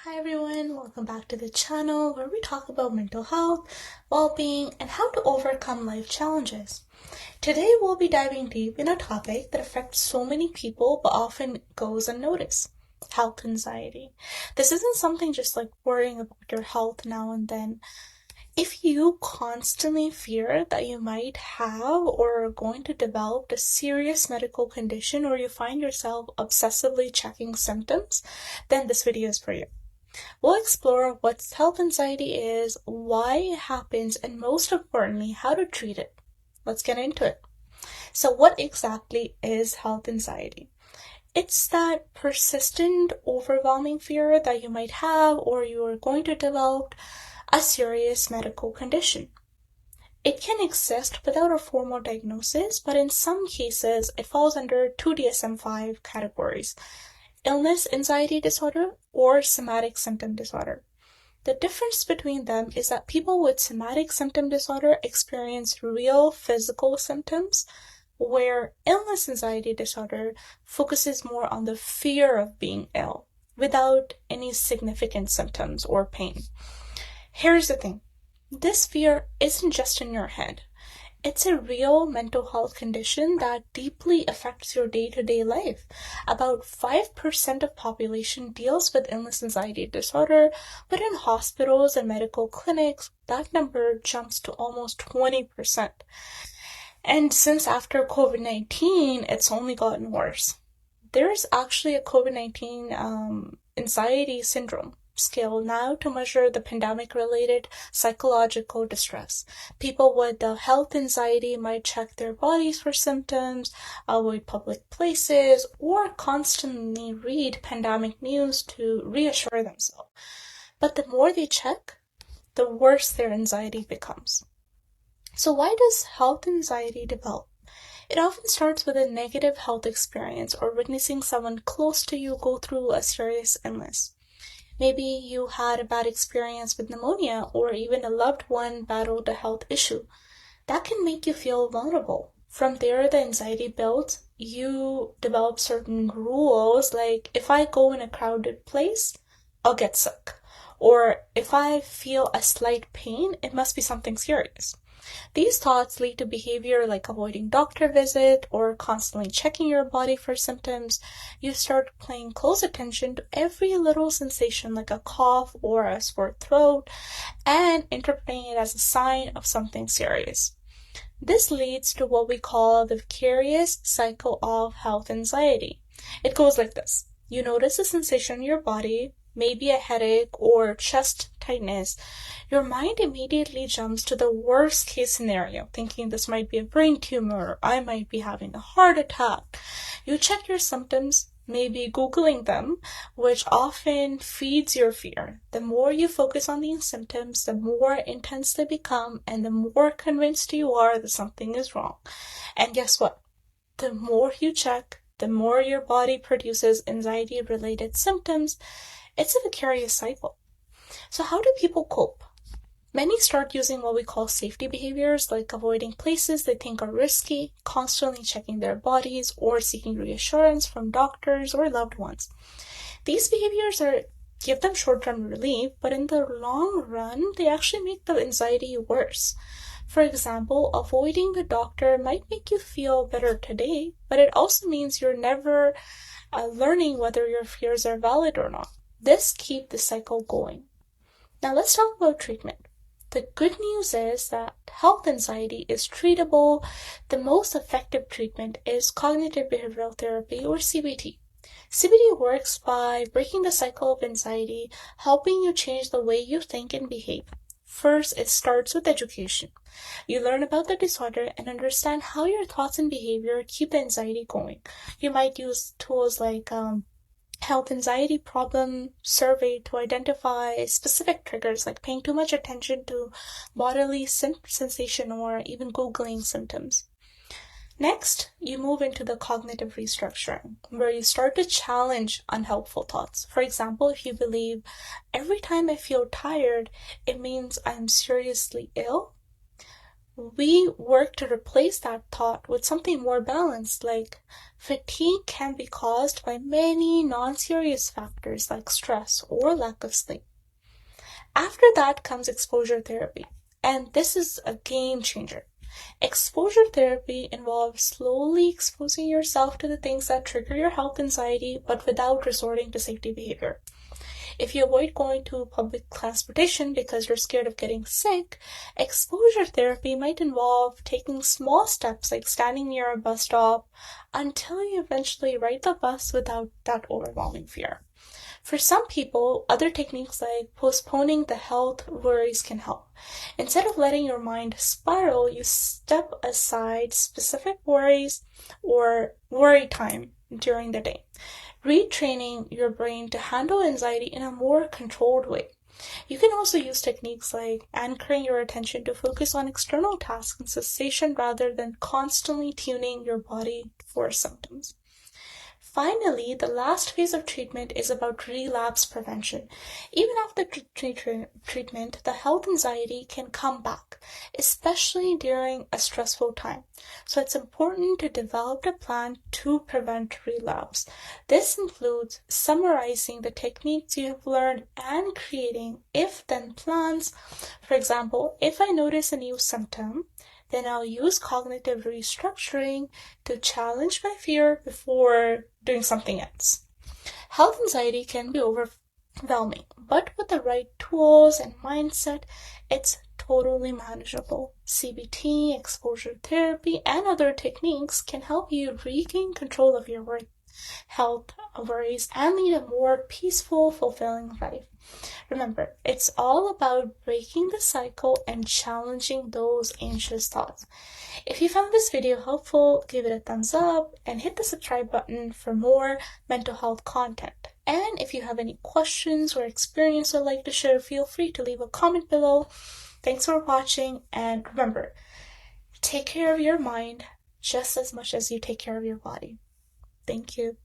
Hi everyone, welcome back to the channel where we talk about mental health, well-being, and how to overcome life challenges. Today we'll be diving deep in a topic that affects so many people but often goes unnoticed. Health anxiety. This isn't something just like worrying about your health now and then. If you constantly fear that you might have or are going to develop a serious medical condition or you find yourself obsessively checking symptoms, then this video is for you. We'll explore what health anxiety is, why it happens, and most importantly, how to treat it. Let's get into it. So what exactly is health anxiety? It's that persistent, overwhelming fear that you might have or you are going to develop a serious medical condition. It can exist without a formal diagnosis, but in some cases, it falls under two DSM-5 categories: illness anxiety disorder or somatic symptom disorder. The difference between them is that people with somatic symptom disorder experience real physical symptoms, where illness anxiety disorder focuses more on the fear of being ill without any significant symptoms or pain. Here's the thing. This fear isn't just in your head. It's a real mental health condition that deeply affects your day-to-day life. About 5% of population deals with illness anxiety disorder, but in hospitals and medical clinics, that number jumps to almost 20%. And since after COVID-19, it's only gotten worse. There's actually a COVID-19 anxiety syndrome scale now to measure the pandemic-related psychological distress. People with health anxiety might check their bodies for symptoms, avoid public places, or constantly read pandemic news to reassure themselves. But the more they check, the worse their anxiety becomes. So why does health anxiety develop? It often starts with a negative health experience or witnessing someone close to you go through a serious illness. Maybe you had a bad experience with pneumonia, or even a loved one battled a health issue. That can make you feel vulnerable. From there, the anxiety builds. You develop certain rules, like if I go in a crowded place, I'll get sick. Or if I feel a slight pain, it must be something serious. These thoughts lead to behavior like avoiding doctor visit or constantly checking your body for symptoms. You start paying close attention to every little sensation like a cough or a sore throat and interpreting it as a sign of something serious. This leads to what we call the vicarious cycle of health anxiety. It goes like this. You notice a sensation in your body, maybe a headache or chest tightness. Your mind immediately jumps to the worst case scenario, thinking this might be a brain tumor, or I might be having a heart attack. You check your symptoms, maybe Googling them, which often feeds your fear. The more you focus on these symptoms, the more intense they become, and the more convinced you are that something is wrong. And guess what? The more you check, the more your body produces anxiety-related symptoms. It's a vicarious cycle. So how do people cope? Many start using what we call safety behaviors, like avoiding places they think are risky, constantly checking their bodies, or seeking reassurance from doctors or loved ones. These behaviors give them short-term relief, but in the long run, they actually make the anxiety worse. For example, avoiding the doctor might make you feel better today, but it also means you're never learning whether your fears are valid or not. This keeps the cycle going. Now let's talk about treatment. The good news is that health anxiety is treatable. The most effective treatment is cognitive behavioral therapy, or CBT. CBT works by breaking the cycle of anxiety, helping you change the way you think and behave. First, it starts with education. You learn about the disorder and understand how your thoughts and behavior keep the anxiety going. You might use tools like health anxiety problem survey to identify specific triggers, like paying too much attention to bodily sensation or even Googling symptoms. Next, you move into the cognitive restructuring, where you start to challenge unhelpful thoughts. For example, if you believe every time I feel tired, it means I'm seriously ill, we work to replace that thought with something more balanced, like fatigue can be caused by many non-serious factors like stress or lack of sleep. After that comes exposure therapy, and this is a game changer. Exposure therapy involves slowly exposing yourself to the things that trigger your health anxiety, but without resorting to safety behavior. If you avoid going to public transportation because you're scared of getting sick, exposure therapy might involve taking small steps like standing near a bus stop until you eventually ride the bus without that overwhelming fear. For some people, other techniques like postponing the health worries can help. Instead of letting your mind spiral, you step aside specific worries or worry time during the day, retraining your brain to handle anxiety in a more controlled way. You can also use techniques like anchoring your attention to focus on external tasks and cessation rather than constantly tuning your body for symptoms. Finally, the last phase of treatment is about relapse prevention. Even after treatment, the health anxiety can come back, especially during a stressful time. So it's important to develop a plan to prevent relapse. This includes summarizing the techniques you have learned and creating if-then plans. For example, if I notice a new symptom, then I'll use cognitive restructuring to challenge my fear before doing something else. Health anxiety can be overwhelming, but with the right tools and mindset, it's totally manageable. CBT, exposure therapy, and other techniques can help you regain control of your health worries and lead a more peaceful, fulfilling life. Remember, it's all about breaking the cycle and challenging those anxious thoughts. If you found this video helpful, give it a thumbs up and hit the subscribe button for more mental health content. And if you have any questions or experience you'd like to share, feel free to leave a comment below. Thanks for watching, and remember, take care of your mind just as much as you take care of your body. Thank you.